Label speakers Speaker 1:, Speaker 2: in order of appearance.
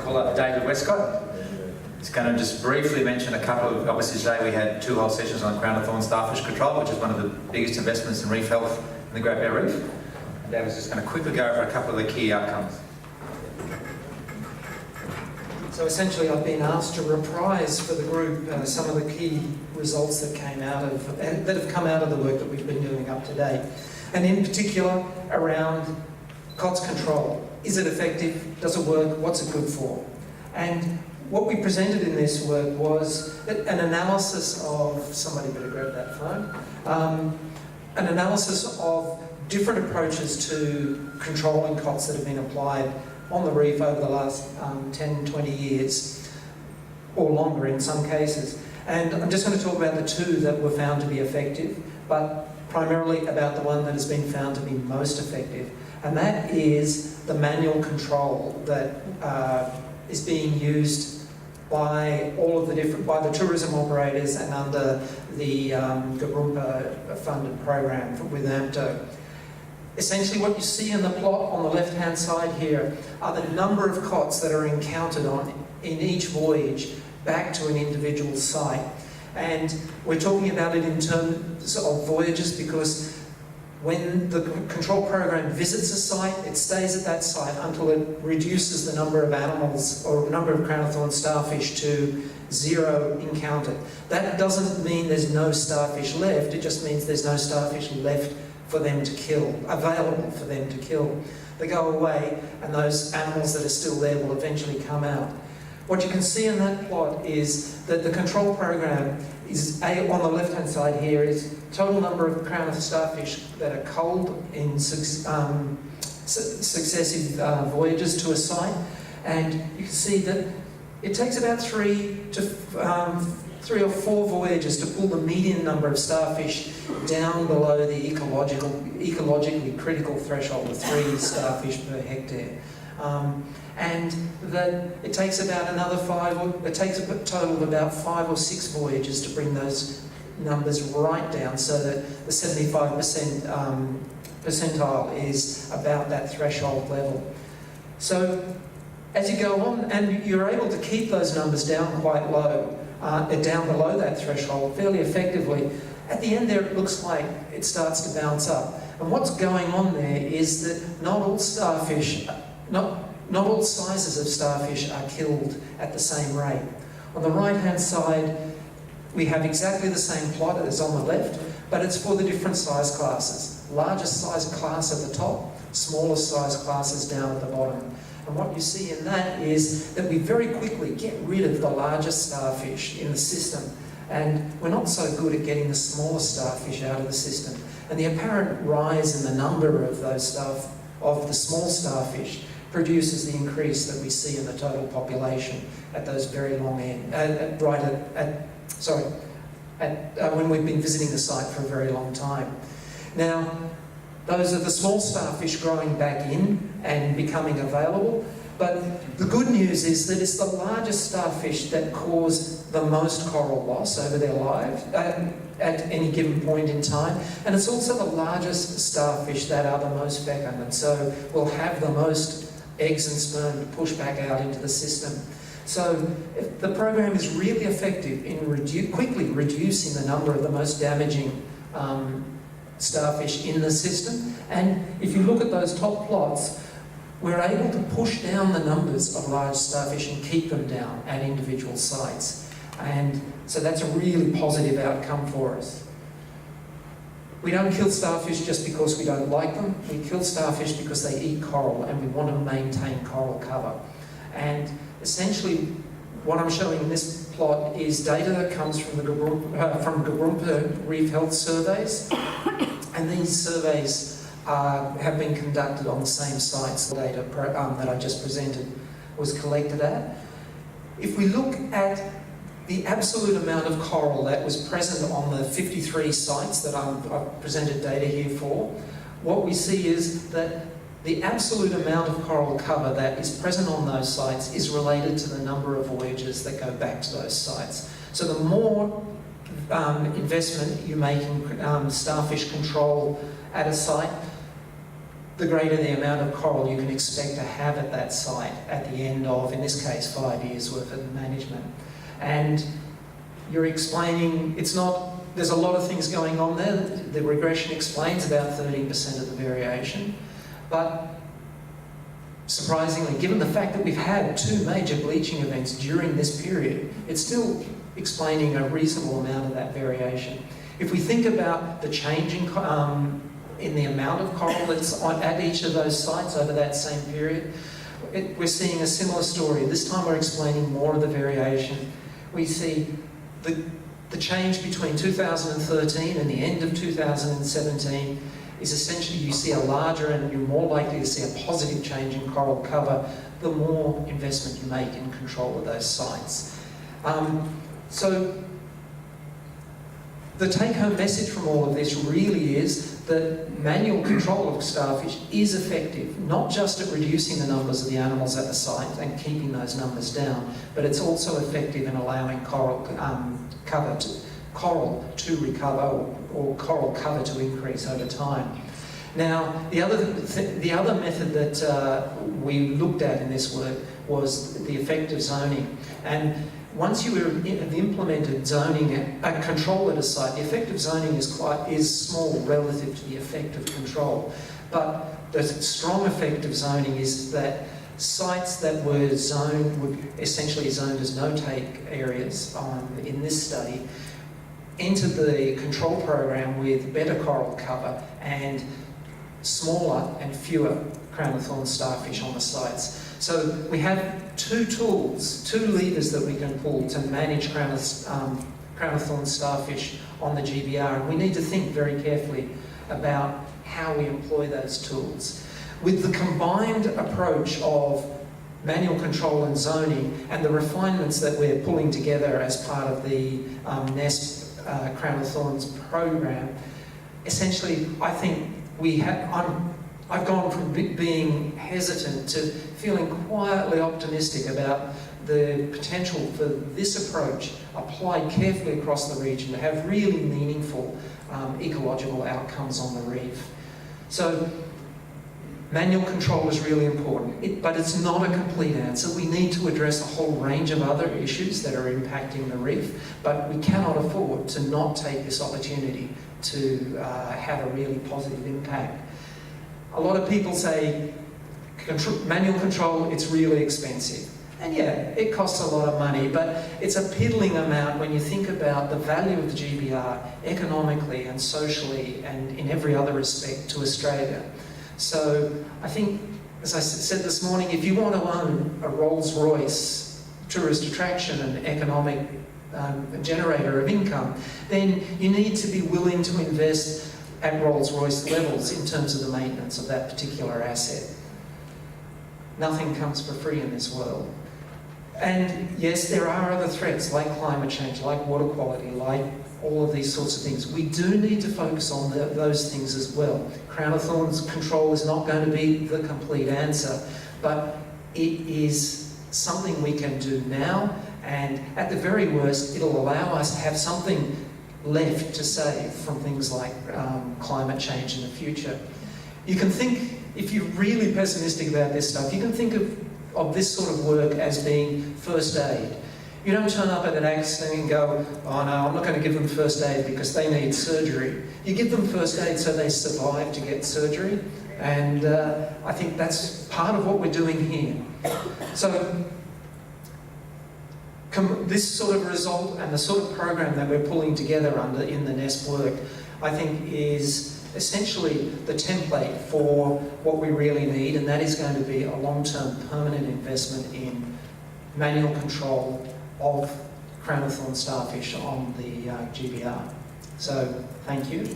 Speaker 1: call up David Westcott. He's going to just briefly mention a couple of, obviously today we had 2 whole sessions on Crown-of-Thorns Starfish control, which is one of the biggest investments in reef health in the Great Barrier Reef. And David's just going to quickly go over a couple of the key outcomes.
Speaker 2: So essentially I've been asked to reprise for the group some of the key results that have come out of the work that we've been doing up to date. And in particular around CoTS control. Is it effective? Does it work? What's it good for? And what we presented in this work was an analysis of, somebody better grab that phone, an analysis of different approaches to controlling CoTS that have been applied on the reef over the last 10, 20 years, or longer in some cases. And I'm just going to talk about the 2 that were found to be effective, but primarily about the one that has been found to be most effective. And that is the manual control that is being used by all of the by the tourism operators and under the Gurumpa funded program with AMTO. Essentially what you see in the plot on the left-hand side here are the number of CoTS that are encountered in each voyage back to an individual site. And we're talking about it in terms of voyages because when the control program visits a site, it stays at that site until it reduces the number of animals or number of crown-of-thorns starfish to 0 encountered. That doesn't mean there's no starfish left, it just means there's no starfish left for them to kill, available for them to kill. They go away and those animals that are still there will eventually come out. What you can see in that plot is that the control program is, on the left-hand side here, is total number of crown-of-thorns starfish that are culled in successive voyages to a site. And you can see that it takes about 3 or 4 voyages to pull the median number of starfish down below the ecologically critical threshold of 3 starfish per hectare. And that it takes about it takes a total of about 5 or 6 voyages to bring those numbers right down so that the 75% percentile is about that threshold level. So as you go on, and you're able to keep those numbers down quite low, down below that threshold fairly effectively, at the end there it looks like it starts to bounce up. And what's going on there is that not all sizes of starfish are killed at the same rate. On the right-hand side, we have exactly the same plot as on the left, but it's for the different size classes. Largest size class at the top, smallest size classes down at the bottom. And what you see in that is that we very quickly get rid of the largest starfish in the system. And we're not so good at getting the smaller starfish out of the system. And the apparent rise in the number of the small starfish produces the increase that we see in the total population at those very long end, when we've been visiting the site for a very long time. Now, those are the small starfish growing back in and becoming available, but the good news is that it's the largest starfish that cause the most coral loss over their lives at any given point in time, and it's also the largest starfish that are the most fecund, and so will have the most eggs and sperm to push back out into the system. So the program is really effective in quickly reducing the number of the most damaging starfish in the system. And if you look at those top plots, we're able to push down the numbers of large starfish and keep them down at individual sites. And so that's a really positive outcome for us. We don't kill starfish just because we don't like them. We kill starfish because they eat coral and we want to maintain coral cover. And essentially what I'm showing in this plot is data that comes from the Gurumpa reef health surveys. And these surveys have been conducted on the same sites the data that I just presented was collected at. If we look at the absolute amount of coral that was present on the 53 sites that I've presented data here for, what we see is that the absolute amount of coral cover that is present on those sites is related to the number of voyages that go back to those sites. So the more investment you make in starfish control at a site, the greater the amount of coral you can expect to have at that site at the end of, in this case, 5 years worth of management. And you're explaining, it's not, there's a lot of things going on there. The regression explains about 13% of the variation, but surprisingly, given the fact that we've had 2 major bleaching events during this period, it's still explaining a reasonable amount of that variation. If we think about the change in the amount of coral that's at each of those sites over that same period, we're seeing a similar story. This time we're explaining more of the variation. We see the change between 2013 and the end of 2017 is essentially you see a larger and you're more likely to see a positive change in coral cover the more investment you make in control of those sites. So the take-home message from all of this really is that manual control of starfish is effective, not just at reducing the numbers of the animals at the site and keeping those numbers down, but it's also effective in allowing coral to recover or coral cover to increase over time. Now, the other method that we looked at in this work was the effect of zoning. And once you have implemented zoning and control at a site, the effect of zoning is small relative to the effect of control. But the strong effect of zoning is that sites that were zoned, were essentially zoned as no-take areas in this study, entered the control program with better coral cover and smaller and fewer crown-of-thorns starfish on the sites. So we have 2 tools, 2 levers that we can pull to manage crown-of-thorns starfish on the GBR, and we need to think very carefully about how we employ those tools. With the combined approach of manual control and zoning and the refinements that we're pulling together as part of the NEST Crown-of-Thorns program, essentially I think I've gone from being hesitant to feeling quietly optimistic about the potential for this approach applied carefully across the region to have really meaningful ecological outcomes on the reef. So manual control is really important, but it's not a complete answer. We need to address a whole range of other issues that are impacting the reef, but we cannot afford to not take this opportunity to have a really positive impact. A lot of people say manual control, it's really expensive. And yeah, it costs a lot of money, but it's a piddling amount when you think about the value of the GBR economically and socially and in every other respect to Australia. So I think, as I said this morning, if you want to own a Rolls-Royce tourist attraction and economic generator of income, then you need to be willing to invest at Rolls-Royce levels in terms of the maintenance of that particular asset. Nothing comes for free in this world. And yes, there are other threats like climate change, like water quality, like all of these sorts of things. We do need to focus on those things as well. Crown-of-Thorns control is not going to be the complete answer, but it is something we can do now, and at the very worst, it'll allow us to have something left to save from things like climate change in the future. You can think, if you're really pessimistic about this stuff, you can think of this sort of work as being first aid. You don't turn up at an accident and go, oh no, I'm not going to give them first aid because they need surgery. You give them first aid so they survive to get surgery, and I think that's part of what we're doing here. So this sort of result and the sort of program that we're pulling together in the NEST work, I think is essentially the template for what we really need, and that is going to be a long-term permanent investment in manual control of crown-of-thorns starfish on the GBR. So, thank you.